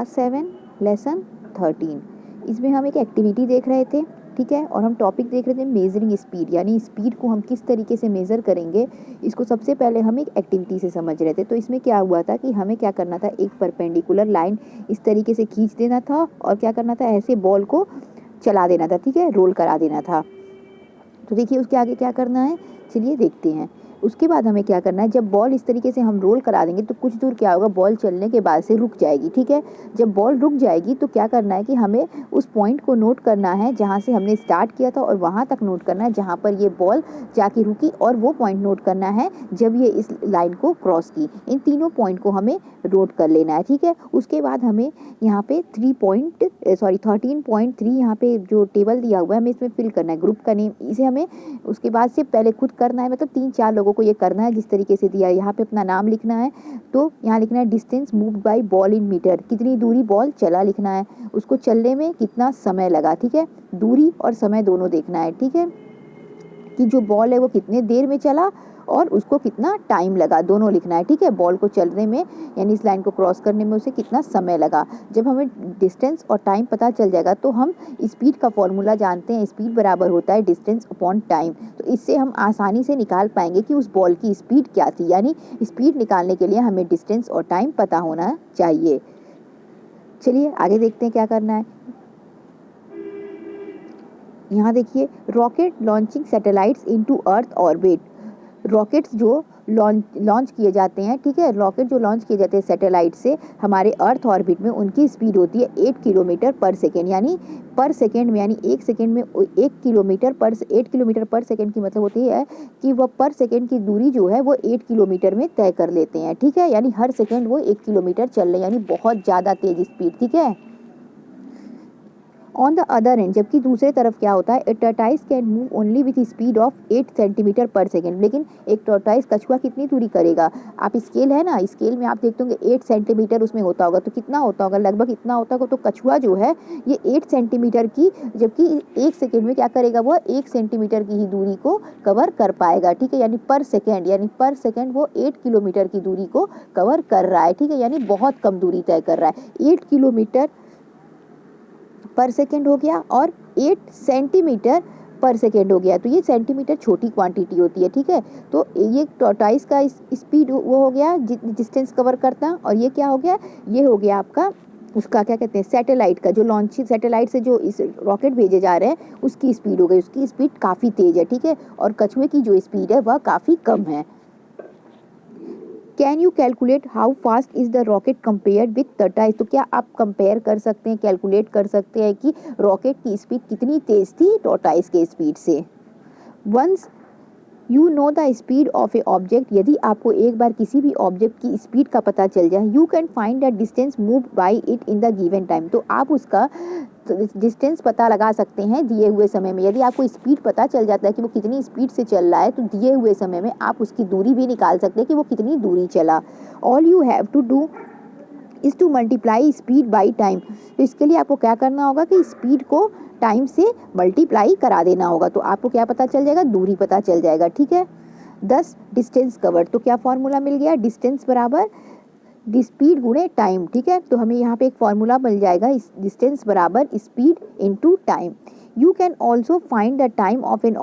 Class 7 lesson 13। इसमें हम एक एक्टिविटी देख रहे थे, ठीक है, और हम टॉपिक देख रहे थे मेजरिंग स्पीड, यानी स्पीड को हम किस तरीके से मेज़र करेंगे, इसको सबसे पहले हम एक एक्टिविटी से समझ रहे थे। तो इसमें क्या हुआ था कि हमें क्या करना था, एक परपेंडिकुलर लाइन इस तरीके से खींच देना था और क्या करना था, ऐसे बॉल को चला देना था, ठीक है, रोल करा देना था। तो देखिए उसके आगे क्या करना है, चलिए देखते हैं। उसके बाद हमें क्या करना है, जब बॉल इस तरीके से हम रोल करा देंगे तो कुछ दूर क्या होगा, बॉल चलने के बाद से रुक जाएगी, ठीक है। जब बॉल रुक जाएगी तो क्या करना है कि हमें उस पॉइंट को नोट करना है जहाँ से हमने स्टार्ट किया था और वहाँ तक नोट करना है जहाँ पर ये बॉल जाके रुकी, और वो पॉइंट नोट करना है जब ये इस लाइन को क्रॉस की। इन तीनों पॉइंट को हमें नोट कर लेना है, ठीक है। उसके बाद हमें यहाँ पे 13.3 यहाँ पे जो टेबल दिया हुआ है हमें इसमें फिल करना है, ग्रुप का नेम इसे हमें उसके बाद से पहले खुद करना है, मतलब 3-4 लोगों को ये करना है जिस तरीके से दिया है। यहाँ पे अपना नाम लिखना है, तो यहाँ लिखना है distance moved by ball in metre, कितनी दूरी बॉल चला लिखना है, उसको चलने में कितना समय लगा, ठीक है। दूरी और समय दोनों देखना है, ठीक है, कि जो बॉल है वो कितने देर में चला और उसको कितना टाइम लगा, दोनों लिखना है, ठीक है। बॉल को चलने में यानी इस लाइन को क्रॉस करने में उसे कितना समय लगा। जब हमें डिस्टेंस और टाइम पता चल जाएगा तो हम स्पीड का फॉर्मूला जानते हैं, स्पीड बराबर होता है डिस्टेंस अपॉन टाइम। तो इससे हम आसानी से निकाल पाएंगे कि उस बॉल की स्पीड क्या थी, यानी स्पीड निकालने के लिए हमें डिस्टेंस और टाइम पता होना चाहिए। चलिए आगे देखते हैं क्या करना है। यहाँ देखिए, rocket launching satellites into earth orbit. Rockets जो लॉन्च किए जाते हैं, ठीक है, रॉकेट जो लॉन्च किए जाते हैं सैटेलाइट से हमारे अर्थ ऑर्बिट में, उनकी स्पीड होती है 8 किलोमीटर पर सेकेंड, यानी पर सेकेंड में, यानी एक सेकेंड में 8 किलोमीटर पर सेकेंड की मतलब होती है कि वह पर सेकेंड की दूरी जो है वो 8 किलोमीटर में तय कर लेते हैं, ठीक है। यानी हर सेकेंड वो 1 किलोमीटर चल रहे हैं, यानी बहुत ज़्यादा तेज स्पीड, ठीक है। ऑन द अदर एंड, जबकि दूसरे तरफ क्या होता है, a tortoise can move only with speed of 8 centimetre per second. लेकिन एक टर्टाइस कछुआ कितनी दूरी करेगा, आप स्केल है ना, स्केल में आप देखते होंगे 8 सेंटीमीटर उसमें होता होगा, तो कितना होता होगा, लगभग इतना होता होगा। तो कछुआ जो है ये 8 सेंटीमीटर की, जबकि 1 सेकेंड में क्या करेगा, वह 1 सेंटीमीटर की ही दूरी को कवर कर पाएगा, ठीक है। यानी पर सेकेंड वो 8 किलोमीटर की दूरी को कवर कर रहा है, ठीक है, यानी बहुत कम दूरी तय कर रहा है। 8 किलोमीटर पर सेकेंड हो गया और 8 सेंटीमीटर पर सेकेंड हो गया। तो ये सेंटीमीटर छोटी क्वांटिटी होती है, ठीक है। तो ये टॉर्टॉइस का स्पीड वो हो गया डिस्टेंस कवर करता, और ये क्या हो गया, ये हो गया आपका उसका क्या कहते हैं, सैटेलाइट का, जो लॉन्च सैटेलाइट से जो इस रॉकेट भेजे जा रहे हैं उसकी स्पीड हो गई, उसकी स्पीड काफ़ी तेज है, ठीक है। और कछुए की जो स्पीड है वह काफ़ी कम है। Can you calculate how fast is the rocket compare with tortoise. तो क्या आप कंपेयर कर सकते हैं, कैलकुलेट कर सकते हैं कि रॉकेट की स्पीड कितनी तेज थी टॉर्टाइस के स्पीड से। Once you know the speed of a object, यदि आपको एक बार किसी भी ऑब्जेक्ट की स्पीड का पता चल जाए, you can find the distance move by it in the given time. तो आप उसका डिस्टेंस पता लगा सकते हैं दिए हुए समय में। यदि आपको स्पीड पता चल जाता है कि वो कितनी स्पीड से चल रहा है, तो दिए हुए समय में आप उसकी दूरी भी निकाल सकते हैं कि वो कितनी दूरी चला। All you have to do is to multiply speed by time. तो इसके लिए आपको क्या करना होगा कि स्पीड को टाइम से मल्टीप्लाई करा देना होगा, तो आपको क्या पता चल जाएगा, दूरी पता चल जाएगा, ठीक है। 10 डिस्टेंस कवर, तो क्या फॉर्मूला मिल गया, डिस्टेंस बराबर स्पीड गुणे टाइम, ठीक है। तो हमें यहाँ पे एक फॉर्मूला मिल जाएगा, डिस्टेंस बराबर speed into time. You can also find the time of an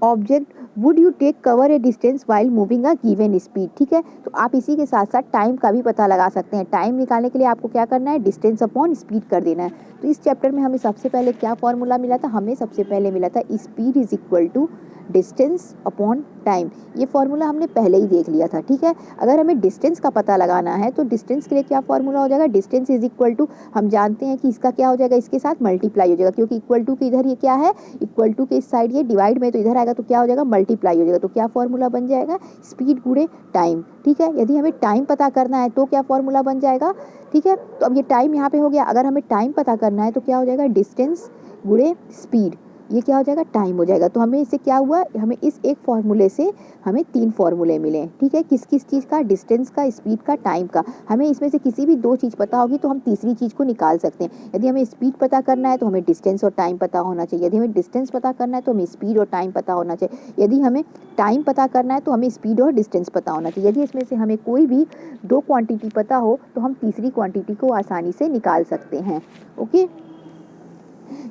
object would you take cover a distance while moving a given speed, ठीक है। तो आप इसी के साथ साथ टाइम का भी पता लगा सकते हैं। टाइम निकालने के लिए आपको क्या करना है, डिस्टेंस अपॉन स्पीड कर देना है। तो इस चैप्टर में हमें सबसे पहले क्या फॉर्मूला मिला था, हमें सबसे पहले मिला था speed is equal to distance upon time. ये फॉर्मूला हमने पहले ही देख लिया था, ठीक है। अगर हमें डिस्टेंस का पता लगाना है तो डिस्टेंस के लिए क्या फॉर्मूला हो जाएगा, डिस्टेंस इज इक्वल टू, हम जानते हैं कि इसका क्या हो जाएगा, इसके साथ मल्टीप्लाई हो जाएगा, क्योंकि इक्वल टू के इधर ये क्या है, इक्वल टू के इस साइड ये डिवाइड में, तो इधर आएगा तो क्या हो जाएगा, मल्टीप्लाई हो जाएगा। तो क्या फॉर्मूला बन जाएगा, स्पीड गुणे टाइम, ठीक है। यदि हमें टाइम पता करना है तो क्या फॉर्मूला बन जाएगा, ठीक है। तो अब ये टाइम यहाँ पे हो गया, अगर हमें टाइम पता करना है तो क्या हो जाएगा, डिस्टेंस गुणे स्पीड। ये क्या हो जाएगा, टाइम हो जाएगा। तो हमें इससे क्या हुआ, हमें इस एक फॉर्मूले से हमें 3 फॉर्मूले मिले, ठीक है। किस किस चीज़ का, डिस्टेंस का, स्पीड का, टाइम का। हमें इसमें से किसी भी 2 चीज़ पता होगी तो हम तीसरी चीज़ को निकाल सकते हैं। यदि हमें स्पीड पता करना है तो हमें डिस्टेंस और टाइम पता होना चाहिए, यदि हमें डिस्टेंस पता करना है तो हमें स्पीड और टाइम पता होना चाहिए, यदि हमें टाइम पता करना है तो हमें स्पीड और डिस्टेंस पता होना चाहिए। यदि इसमें से हमें कोई भी 2 क्वांटिटी पता हो तो हम तीसरी क्वांटिटी को आसानी से निकाल सकते हैं। Okay.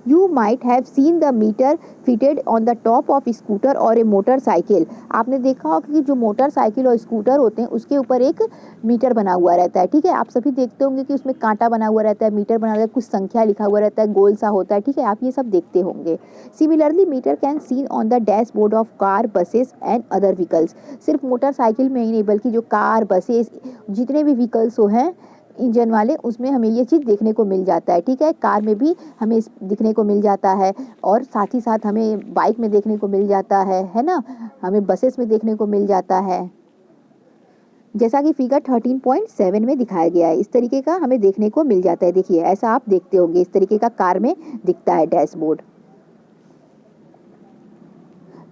You might have seen the meter fitted on the top of scooter or a motorcycle. आपने देखा होगा कि जो मोटरसाइकिल और स्कूटर होते हैं उसके ऊपर एक मीटर बना हुआ रहता है, ठीक है। आप सभी देखते होंगे कि उसमें कांटा बना हुआ रहता है, मीटर बना हुआ रहता है, कुछ संख्या लिखा हुआ रहता है, गोल सा होता है, ठीक है। आप ये सब देखते होंगे। Similarly meter can seen on the dashboard of car, buses and other vehicles. सिर्फ मोटरसाइकिल में ही नहीं बल्कि जो कार, बसेस, जितने भी व्हीकल्स हो हैं इंजन वाले, उसमें हमें ये चीज़ देखने को मिल जाता है, ठीक है। कार में भी हमें दिखने को मिल जाता है और साथ ही साथ हमें बाइक में देखने को मिल जाता है ना। हमें बसेस में देखने को मिल जाता है, जैसा कि फिगर 13.7 में दिखाया गया है। इस तरीके का हमें देखने को मिल जाता है। देखिए ऐसा आप देखते होंगे, इस तरीके का कार में दिखता है dashboard.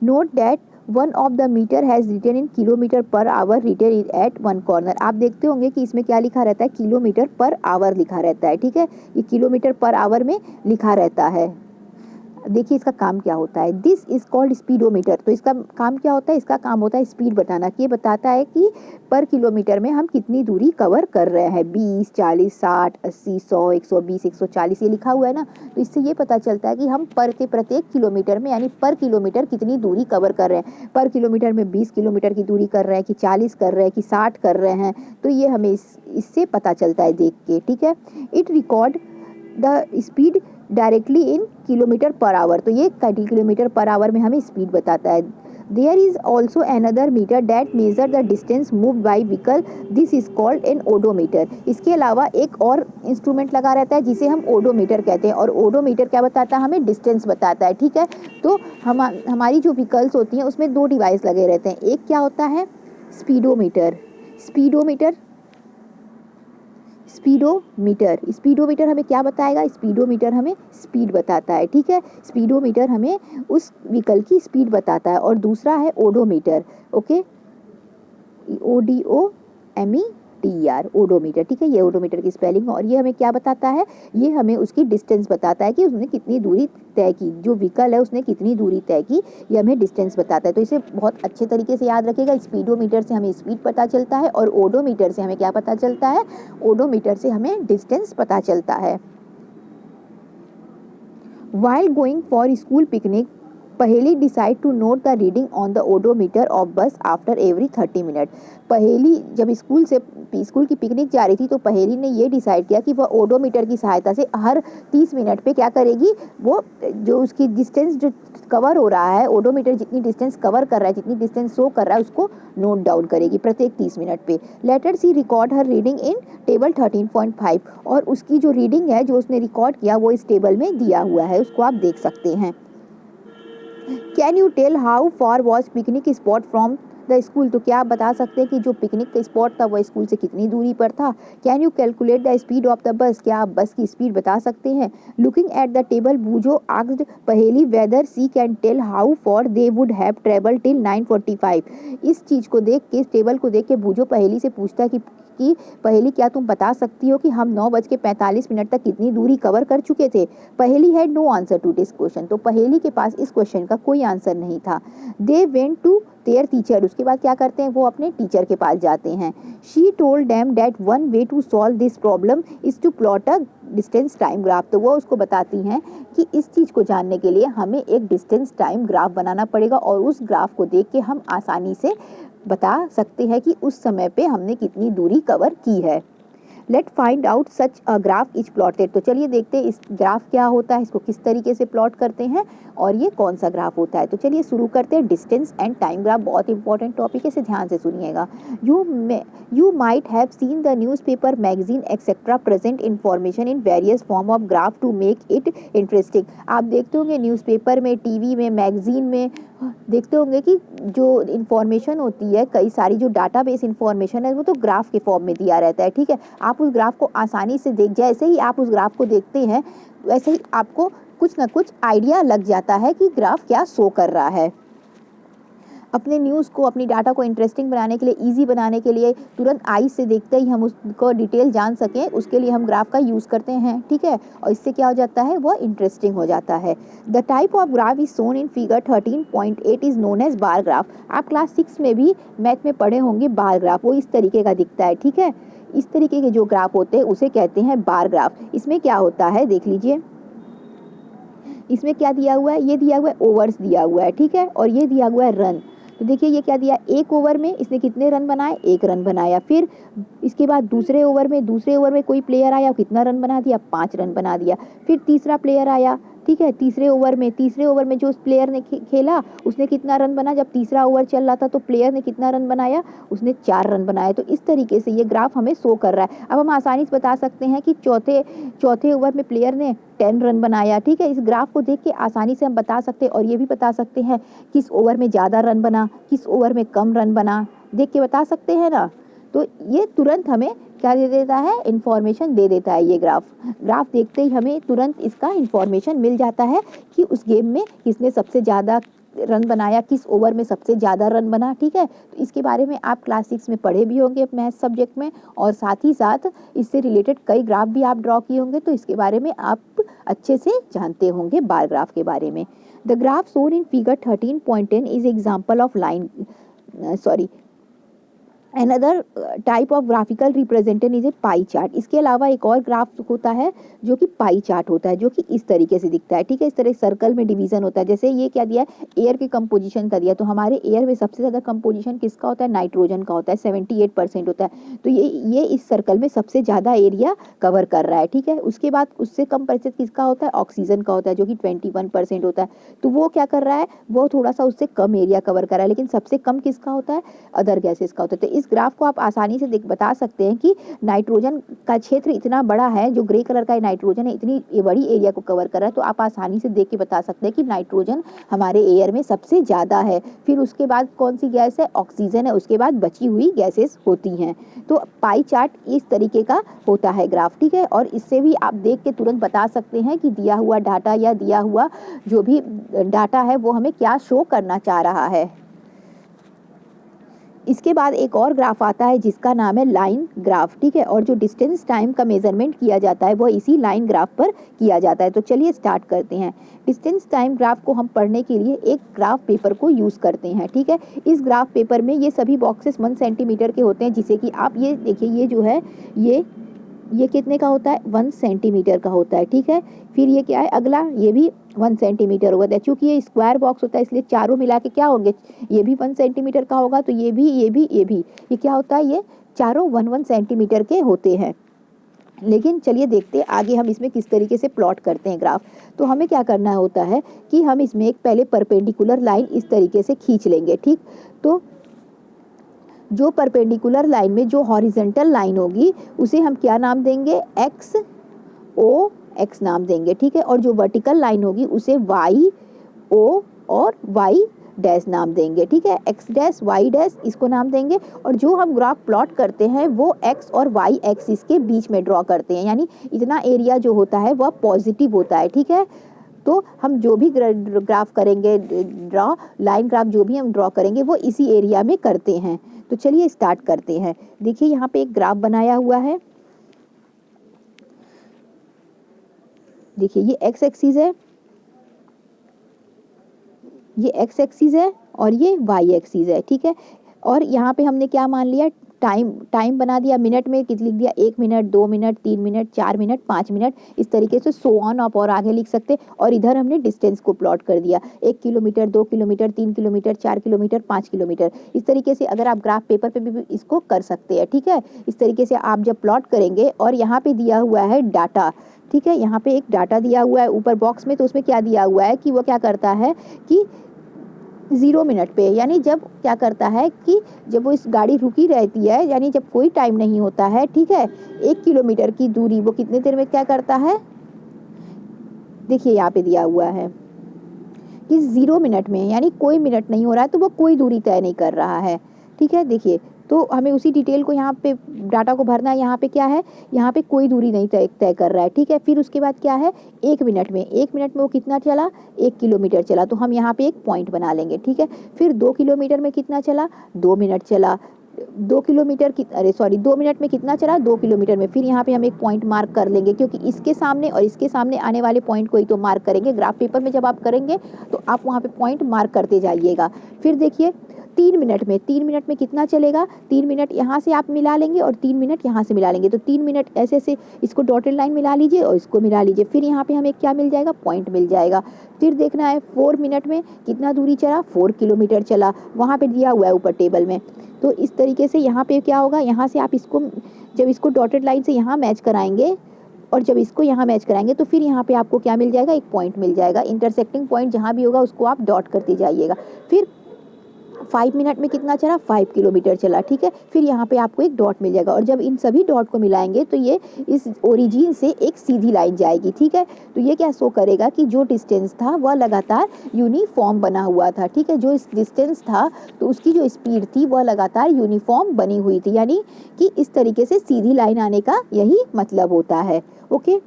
Note that one of the meter has written in kilometre per hour written at one corner. आप देखते होंगे कि इसमें क्या लिखा रहता है, किलोमीटर पर आवर लिखा रहता है, ठीक है। ये किलोमीटर पर आवर में लिखा रहता है। देखिए इसका काम क्या होता है, दिस इज कॉल्ड स्पीडोमीटर। तो इसका काम क्या होता है, इसका काम होता है स्पीड बताना, कि ये बताता है कि पर किलोमीटर में हम कितनी दूरी कवर कर रहे हैं। 20, 40, 60, 80, 100, 120, 140 ये लिखा हुआ है ना। तो इससे ये पता चलता है कि हम पर के प्रत्येक किलोमीटर में यानी पर किलोमीटर कितनी दूरी कवर कर रहे हैं। पर किलोमीटर में 20 किलोमीटर की दूरी कर रहे हैं कि 40 कर रहे हैं कि 60 कर रहे हैं। तो ये हमें इससे पता चलता है देख के, ठीक है। It record the speed directly in kilometre per our. तो ये किलोमीटर पर आवर में हमें स्पीड बताता है। There is also another meter that measure the distance move by vehicle, this is called an odometer. इसके अलावा एक और इंस्ट्रूमेंट लगा रहता है जिसे हम ओडोमीटर कहते हैं, और ओडोमीटर क्या बताता है, हमें डिस्टेंस बताता है, ठीक है। तो हमारी जो व्हीकल्स होती हैं उसमें 2 डिवाइस लगे रहते हैं। एक क्या होता है, स्पीडोमीटर। स्पीडोमीटर स्पीडोमीटर स्पीडोमीटर हमें क्या बताएगा, स्पीडोमीटर हमें स्पीड बताता है, ठीक है। स्पीडोमीटर हमें उस व्हीकल की स्पीड बताता है। और दूसरा है ओडोमीटर, ओके, ODOMETR, ओडोमीटर, ठीक है। ये ओडोमीटर की स्पेलिंग, और ये हमें क्या बताता है, ये हमें उसकी डिस्टेंस बताता है कि उसने कितनी दूरी तय की, जो व्हीकल है उसने कितनी दूरी तय की, ये हमें डिस्टेंस बताता है। तो इसे बहुत अच्छे तरीके से याद रखिएगा। स्पीडोमीटर से हमें स्पीड पता चलता है और ओडोमीटर से हमें क्या पता चलता है, ओडोमीटर से हमें डिस्टेंस पता चलता है। While going for school picnic, Paheli decide to note the reading on the odometer of bus after every 30 minute. Paheli जब स्कूल की पिकनिक जा रही थी तो पहेली ने ये डिसाइड किया कि वह ओडोमीटर की सहायता से हर 30 मिनट पे क्या करेगी, वो जो उसकी डिस्टेंस जो कवर हो रहा है, ओडोमीटर जितनी डिस्टेंस कवर कर रहा है, जितनी डिस्टेंस शो कर रहा है, उसको नोट डाउन करेगी प्रत्येक 30 मिनट पे। Later she record her reading in table 13.5, और उसकी जो रीडिंग है जो उसने रिकॉर्ड किया वो इस टेबल में दिया हुआ है, उसको आप देख सकते हैं। Can you tell how far was picnic spot from the school. तो क्या आप बता सकते हैं कि जो पिकनिक का स्पॉट था वह स्कूल से कितनी दूरी पर था। Can you calculate the speed of the bus. क्या आप बस की स्पीड बता सकते हैं। Looking at the table Boojho asked Paheli whether she can tell how far they would have travel till 9:45। इस चीज़ को देख के, इस टेबल को देख के बूझो पहेली से पूछता है कि पहेली क्या तुम बता सकती हो कि हम 9:45 तक कितनी दूरी कवर कर चुके थे। Paheli had no answer to this question. तो पहेली के पास इस क्वेश्चन का कोई आंसर नहीं था। They went to their teacher. उसके बाद क्या करते हैं, वो अपने टीचर के पास जाते हैं। She told them that one way to solve this problem is to plot a distance time graph. तो वो उसको बताती हैं कि इस चीज़ को जानने के लिए हमें एक डिस्टेंस टाइम ग्राफ बनाना पड़ेगा, और उस ग्राफ को देख के हम आसानी से बता सकते हैं कि उस समय पे हमने कितनी दूरी कवर की है। Let find out such a graph is plotted. तो चलिए देखते हैं इस ग्राफ क्या होता है, इसको किस तरीके से प्लॉट करते हैं और ये कौन सा ग्राफ होता है। तो चलिए शुरू करते हैं। डिस्टेंस एंड टाइम ग्राफ बहुत इंपॉर्टेंट टॉपिक है, इसे ध्यान से सुनिएगा। You might have seen the newspaper, magazine etcetera present information in various form of graph to make it interesting. आप देखते होंगे न्यूज़पेपर में, टीवी में, मैगजीन में देखते होंगे कि जो इन्फॉर्मेशन होती है, कई सारी जो डाटाबेस इन्फॉर्मेशन है वो तो ग्राफ के फॉर्म में दिया रहता है, ठीक है। आप उस ग्राफ को आसानी से जैसे ही आप उस ग्राफ को देखते हैं वैसे ही आपको कुछ ना कुछ आइडिया लग जाता है कि ग्राफ क्या शो कर रहा है। अपने न्यूज़ को, अपनी डाटा को इंटरेस्टिंग बनाने के लिए, इजी बनाने के लिए, तुरंत आई से देखते ही हम उसको डिटेल जान सकें, उसके लिए हम ग्राफ का यूज़ करते हैं, ठीक है। और इससे क्या हो जाता है, वो इंटरेस्टिंग हो जाता है। The type of graph is shown in figure 13.8 is known as bar graph. आप क्लास 6 में भी मैथ में पढ़े होंगे बार ग्राफ, वो इस तरीके का दिखता है, ठीक है। इस तरीके के जो ग्राफ होते हैं उसे कहते हैं बार ग्राफ। इसमें क्या होता है देख लीजिए, इसमें क्या दिया हुआ है, ये दिया हुआ है ओवर्स दिया हुआ है, ठीक है, और ये दिया हुआ है रन। तो देखिए ये क्या दिया, एक ओवर में इसने कितने रन बनाए, 1 रन बनाया। फिर इसके बाद दूसरे ओवर में कोई प्लेयर आया, कितना रन बना दिया, 5 रन बना दिया। फिर तीसरा प्लेयर आया, ठीक है, तीसरे ओवर में जो उस प्लेयर ने खेला उसने कितना रन बना, जब तीसरा ओवर चल रहा था तो प्लेयर ने कितना रन बनाया, उसने 4 रन बनाए। तो इस तरीके से ये ग्राफ हमें शो कर रहा है। अब हम आसानी से बता सकते हैं कि चौथे ओवर में प्लेयर ने 10 रन बनाया, ठीक है। इस ग्राफ को देख के आसानी से हम बता सकते हैं, और ये भी बता सकते हैं किस ओवर में ज़्यादा रन बना, किस ओवर में कम रन बना, देख के बता सकते हैं ना। तो ये तुरंत हमें क्या दे देता है, इन्फॉर्मेशन दे देता है। ये ग्राफ देखते ही हमें तुरंत इसका इन्फॉर्मेशन मिल जाता है कि उस गेम में किसने सबसे ज़्यादा रन बनाया, किस ओवर में सबसे ज़्यादा रन बना, ठीक है। तो इसके बारे में आप क्लास 6 में पढ़े भी होंगे मैथ सब्जेक्ट में, और साथ ही साथ इससे रिलेटेड कई ग्राफ भी आप ड्रॉ किए होंगे, तो इसके बारे में आप अच्छे से जानते होंगे बार ग्राफ के बारे में। The graph shown in figure 13.10 is example of Another type of graphical representation is a pie chart. इसके अलावा एक और ग्राफ होता है जो कि पाई चार्ट होता है, जो कि इस तरीके से दिखता है, ठीक है। इस तरह सर्कल में डिवीजन होता है। जैसे ये क्या दिया है, एयर के कंपोजिशन का दिया, तो हमारे एयर में सबसे ज़्यादा कंपोजिशन किसका होता है, नाइट्रोजन का होता है, 78% होता है। तो ये इस सर्कल में सबसे ज़्यादा एरिया कवर कर रहा है, ठीक है। उसके बाद उससे कम प्रतिशत किसका होता है, ऑक्सीजन का होता है, जो कि 21% होता है। तो वो क्या कर रहा है, वो थोड़ा सा उससे कम एरिया कवर कर रहा है, लेकिन सबसे कम किसका होता है, अदर गैसेस का होता है। तो इस ग्राफ को आप आसानी से बता सकते हैं कि नाइट्रोजन का क्षेत्र इतना बड़ा है, जो ग्रे कलर का नाइट्रोजन है, इतनी बड़ी एरिया को कवर कर रहा है। तो आप आसानी से देख के बता सकते हैं कि नाइट्रोजन हमारे एयर में सबसे ज़्यादा है। फिर उसके बाद कौन सी गैस है, ऑक्सीजन है, उसके बाद बची हुई गैसेस होती हैं। तो पाई चार्ट इस तरीके का होता है ग्राफ, ठीक है। और इससे भी आप देख के तुरंत बता सकते हैं कि दिया हुआ डाटा या दिया हुआ जो भी डाटा है वो हमें क्या शो करना चाह रहा है। इसके बाद एक और ग्राफ आता है जिसका नाम है लाइन ग्राफ, ठीक है। और जो डिस्टेंस टाइम का मेजरमेंट किया जाता है वो इसी लाइन ग्राफ पर किया जाता है। तो चलिए स्टार्ट करते हैं। डिस्टेंस टाइम ग्राफ को हम पढ़ने के लिए एक ग्राफ पेपर को यूज़ करते हैं, ठीक है। इस ग्राफ पेपर में ये सभी बॉक्सेस 1 सेंटीमीटर के होते हैं, जिसे कि आप ये देखिए, ये जो है ये कितने का होता है, 1 सेंटीमीटर का होता है, ठीक है। फिर ये क्या है अगला, ये भी 1 सेंटीमीटर होगा। चूँकि ये स्क्वायर बॉक्स होता है इसलिए चारों मिला के क्या होंगे, ये भी 1 सेंटीमीटर का होगा। तो ये क्या होता है, ये चारों 1-1 सेंटीमीटर के होते हैं। लेकिन चलिए देखते हैं आगे हम इसमें किस तरीके से प्लॉट करते हैं ग्राफ। तो हमें क्या करना होता है कि हम इसमें एक पहले परपेंडिकुलर लाइन इस तरीके से खींच लेंगे, ठीक। तो जो परपेंडिकुलर लाइन में जो हॉरिजॉन्टल लाइन होगी उसे हम क्या नाम देंगे, एक्स नाम देंगे, ठीक है। और जो वर्टिकल लाइन होगी उसे वाई ओ और वाई डैश नाम देंगे, ठीक है। एक्स डैश वाई डैश इसको नाम देंगे। और जो हम ग्राफ प्लॉट करते हैं वो एक्स और वाई एक्सिस के बीच में ड्रॉ करते हैं, यानी इतना एरिया जो होता है वह पॉजिटिव होता है, ठीक है। तो हम जो भी ग्राफ करेंगे, लाइन ग्राफ जो भी हम ड्रॉ करेंगे वो इसी एरिया में करते हैं। तो चलिए स्टार्ट करते हैं। देखिए यहाँ पे एक ग्राफ बनाया हुआ है, देखिए ये एक्स एक्सिस है, ये एक्स एक्सिस है और ये वाई एक्सिस है, ठीक है। और यहाँ पे हमने क्या मान लिया, टाइम बना दिया, मिनट में कित लिख दिया, 1 minute, 2 minute, 3 minute, 4 minute, 5 minute, इस तरीके से सो ऑन आप और आगे लिख सकते। और इधर हमने डिस्टेंस को प्लॉट कर दिया, 1 kilometre, 2 kilometre, 3 kilometre, 4 kilometre, 5 kilometre. इस तरीके से अगर आप ग्राफ पेपर पे भी इसको कर सकते हैं, ठीक है। इस तरीके से आप जब प्लॉट करेंगे, और यहाँ पे दिया हुआ है डाटा, ठीक है। यहाँ पे एक डाटा दिया हुआ है ऊपर बॉक्स में, तो उसमें क्या दिया हुआ है कि वो क्या करता है कि 0 मिनट पे, यानी जब क्या करता है कि जब वो इस गाड़ी रुकी रहती है, यानी जब कोई टाइम नहीं होता है, ठीक है, 1 किलोमीटर की दूरी वो कितने देर में क्या करता है, देखिए यहाँ पे दिया हुआ है कि 0 मिनट में, यानी कोई मिनट नहीं हो रहा है तो वो कोई दूरी तय नहीं कर रहा है, ठीक है। देखिए तो हमें उसी डिटेल को यहाँ पे डाटा को भरना है। यहाँ पे क्या है, यहाँ पे कोई दूरी नहीं तय कर रहा है, ठीक है। फिर उसके बाद क्या है, 1 मिनट में वो कितना चला, 1 किलोमीटर चला, तो हम यहाँ पे एक पॉइंट बना लेंगे, ठीक है। फिर 2 किलोमीटर में कितना चला, 2 मिनट चला। 2 मिनट में कितना चला, 2 किलोमीटर में। फिर यहाँ पे हम एक पॉइंट मार्क कर लेंगे, क्योंकि इसके सामने और इसके सामने आने वाले पॉइंट को ही तो मार्क करेंगे। ग्राफ पेपर में जब आप करेंगे तो आप वहाँ पे पॉइंट मार्क करते जाइएगा। फिर देखिए 3 मिनट में कितना चलेगा, 3 मिनट यहाँ से आप मिला लेंगे और 3 मिनट यहाँ से मिला लेंगे। तो 3 मिनट ऐसे ऐसे इसको डॉटेड लाइन मिला लीजिए और इसको मिला लीजिए। फिर यहाँ पे हमें क्या मिल जाएगा, पॉइंट मिल जाएगा। फिर देखना है 4 मिनट में कितना दूरी चला, 4 किलोमीटर चला, वहाँ पे दिया हुआ है ऊपर टेबल में। तो इस तरीके से यहाँ पे क्या होगा, यहाँ से आप इसको जब इसको डॉटेड लाइन से यहाँ मैच कराएंगे और जब इसको यहाँ मैच कराएंगे तो फिर यहाँ पे आपको क्या मिल जाएगा, एक पॉइंट मिल जाएगा। इंटरसेक्टिंग पॉइंट जहाँ भी होगा उसको आप डॉट करते जाइएगा। फिर 5 मिनट में कितना चला, 5 किलोमीटर चला, ठीक है। फिर यहाँ पे आपको एक डॉट मिल जाएगा और जब इन सभी डॉट को मिलाएंगे तो ये इस ओरिजिन से एक सीधी लाइन जाएगी, ठीक है। तो ये क्या शो करेगा कि जो डिस्टेंस था वह लगातार यूनिफॉर्म बना हुआ था, ठीक है। जो इस डिस्टेंस था तो उसकी जो स्पीड थी वह लगातार यूनिफॉर्म बनी हुई थी, यानी कि इस तरीके से सीधी लाइन आने का यही मतलब होता है, ओके।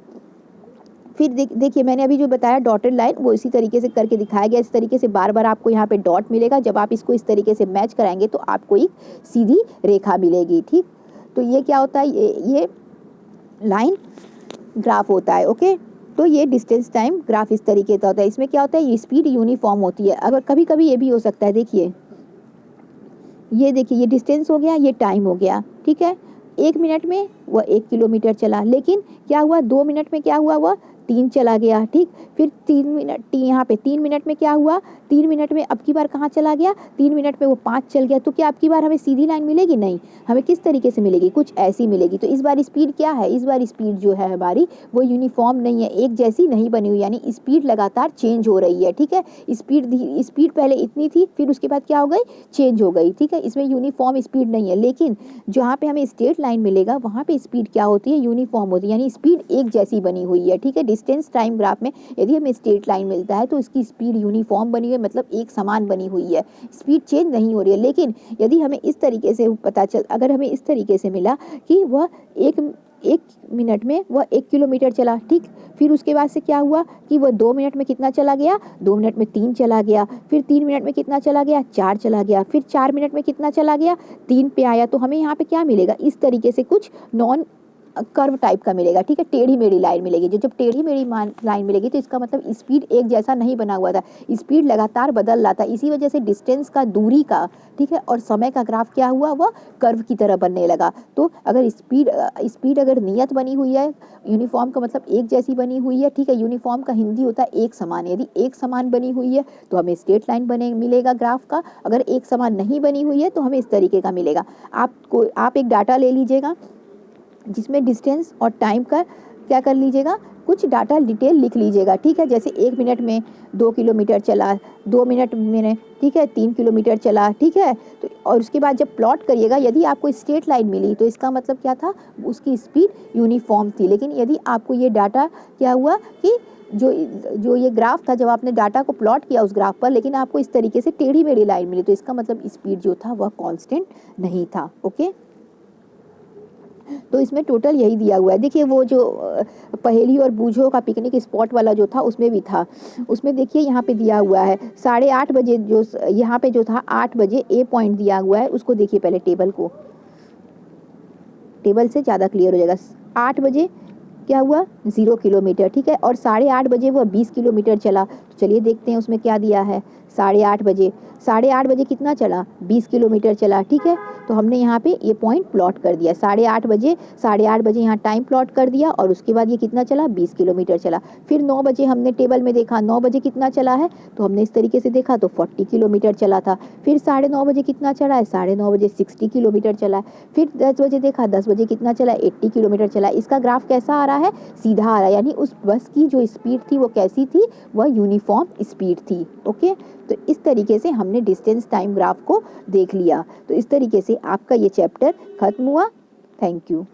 फिर देखिए मैंने अभी जो बताया डॉटेड लाइन वो इसी तरीके से करके दिखाया गया। इस तरीके से बार बार आपको यहाँ पे डॉट मिलेगा। जब आप इसको इस तरीके से मैच कराएंगे तो आपको एक सीधी रेखा मिलेगी, ठीक। तो ये क्या होता है, ये लाइन ग्राफ होता है, ओके। तो ये डिस्टेंस टाइम ग्राफ इस तरीके का होता है। इसमें क्या होता है, ये स्पीड यूनिफॉर्म होती है। अगर कभी कभी ये भी हो सकता है, देखिए ये देखिए ये डिस्टेंस हो गया, ये टाइम हो गया, ठीक है। 1 मिनट में वह 1 किलोमीटर चला, लेकिन क्या हुआ, 2 मिनट में क्या हुआ, वह 3 चला गया, ठीक। फिर 3 मिनट यहाँ पे 3 मिनट में क्या हुआ, 3 मिनट में अब की बार कहाँ चला गया, 3 मिनट में वो 5 चल गया। तो क्या अब की बार हमें सीधी लाइन मिलेगी, नहीं, हमें किस तरीके से मिलेगी, कुछ ऐसी मिलेगी। तो इस बार स्पीड क्या है, इस बार स्पीड जो है हमारी वो यूनिफॉर्म नहीं है, एक जैसी नहीं बनी हुई, यानी स्पीड लगातार चेंज हो रही है, ठीक है। स्पीड पहले इतनी थी, फिर उसके बाद क्या हो गई, चेंज हो गई, ठीक है। इसमें यूनिफॉर्म स्पीड नहीं है, लेकिन जहाँ पे हमें स्ट्रेट लाइन मिलेगा वहाँ पे स्पीड क्या होती है, यूनिफॉर्म होती है, यानी स्पीड एक जैसी बनी हुई है, ठीक है। डिस्टेंस टाइम ग्राफ में यदि हमें स्ट्रेट लाइन मिलता है तो इसकी स्पीड यूनिफॉर्म बनी हुई है, मतलब एक समान बनी हुई है, स्पीड चेंज नहीं हो रही है। लेकिन यदि हमें इस तरीके से अगर हमें इस तरीके से मिला कि वह एक मिनट में वह 1 किलोमीटर चला, ठीक। फिर उसके बाद से क्या हुआ कि वह 2 मिनट में कितना चला गया, 2 मिनट में 3 चला गया। फिर 3 मिनट में कितना चला गया, 4 चला गया। फिर 4 मिनट में कितना चला गया, 3 पे आया। तो हमें यहाँ पे क्या मिलेगा, इस तरीके से कुछ नॉन कर्व टाइप का मिलेगा, ठीक है। टेढ़ी मेढ़ी लाइन मिलेगी। जब टेढ़ी मेढ़ी लाइन मिलेगी तो इसका मतलब स्पीड एक जैसा नहीं बना हुआ था, स्पीड लगातार बदल रहा था। इसी वजह से डिस्टेंस का, दूरी का, ठीक है, और समय का ग्राफ क्या हुआ, वह कर्व की तरह बनने लगा। तो अगर स्पीड अगर नियत बनी हुई है, यूनिफॉर्म का मतलब एक जैसी बनी हुई है, ठीक है। यूनिफॉर्म का हिंदी होता है एक समान। यदि एक समान बनी हुई है तो हमें स्ट्रेट लाइन मिलेगा ग्राफ का। अगर एक समान नहीं बनी हुई है तो हमें इस तरीके का मिलेगा। आप एक डाटा ले लीजिएगा जिसमें डिस्टेंस और टाइम का क्या कर लीजिएगा, कुछ डाटा डिटेल लिख लीजिएगा, ठीक है। जैसे 1 मिनट में 2 किलोमीटर चला, 2 मिनट में, ठीक है, 3 किलोमीटर चला, ठीक है। तो और उसके बाद जब प्लॉट करिएगा, यदि आपको स्ट्रेट लाइन मिली तो इसका मतलब क्या था, उसकी स्पीड यूनिफॉर्म थी। लेकिन यदि आपको ये डाटा क्या हुआ कि जो ये ग्राफ था, जब आपने डाटा को प्लॉट किया उस ग्राफ पर, लेकिन आपको इस तरीके से टेढ़ी मेढ़ी लाइन मिली, तो इसका मतलब स्पीड जो था वह कांस्टेंट नहीं था, ओके। तो इसमें टोटल यही दिया हुआ है। देखिए वो जो पहेली और बूझो का पिकनिक स्पॉट वाला जो था उसमें भी था, उसमें देखिए यहाँ पे दिया हुआ है 8:30 बजे, जो यहाँ पे जो था 8 बजे ए पॉइंट दिया हुआ है, उसको देखिए पहले टेबल से ज़्यादा क्लियर हो जाएगा। 8 बजे क्या हुआ, 0 किलोमीटर, ठीक है। और 8:30 बजे वह 20 किलोमीटर चला। तो चलिए देखते हैं उसमें क्या दिया है। 8:30 बजे कितना चला, 20 किलोमीटर चला, ठीक है। तो हमने यहाँ पे ये पॉइंट प्लॉट कर दिया, 8:30 बजे यहाँ टाइम प्लॉट कर दिया और उसके बाद ये कितना चला, 20 किलोमीटर चला। फिर 9 बजे हमने टेबल में देखा 9 बजे कितना चला है, तो हमने इस तरीके से देखा तो 40 किलोमीटर चला था। फिर 9:30 बजे कितना चला है, 9:30 बजे 60 किलोमीटर चला है। फिर 10 बजे देखा, 10 बजे कितना चला, 80 किलोमीटर चला। इसका ग्राफ कैसा आ रहा है, सीधा आ रहा है, यानी उस बस की जो स्पीड थी वो कैसी थी, वह यूनिफॉर्म स्पीड थी, ओके। तो इस तरीके से हमने डिस्टेंस टाइम ग्राफ को देख लिया। तो इस तरीके से आपका ये चैप्टर खत्म हुआ। Thank you.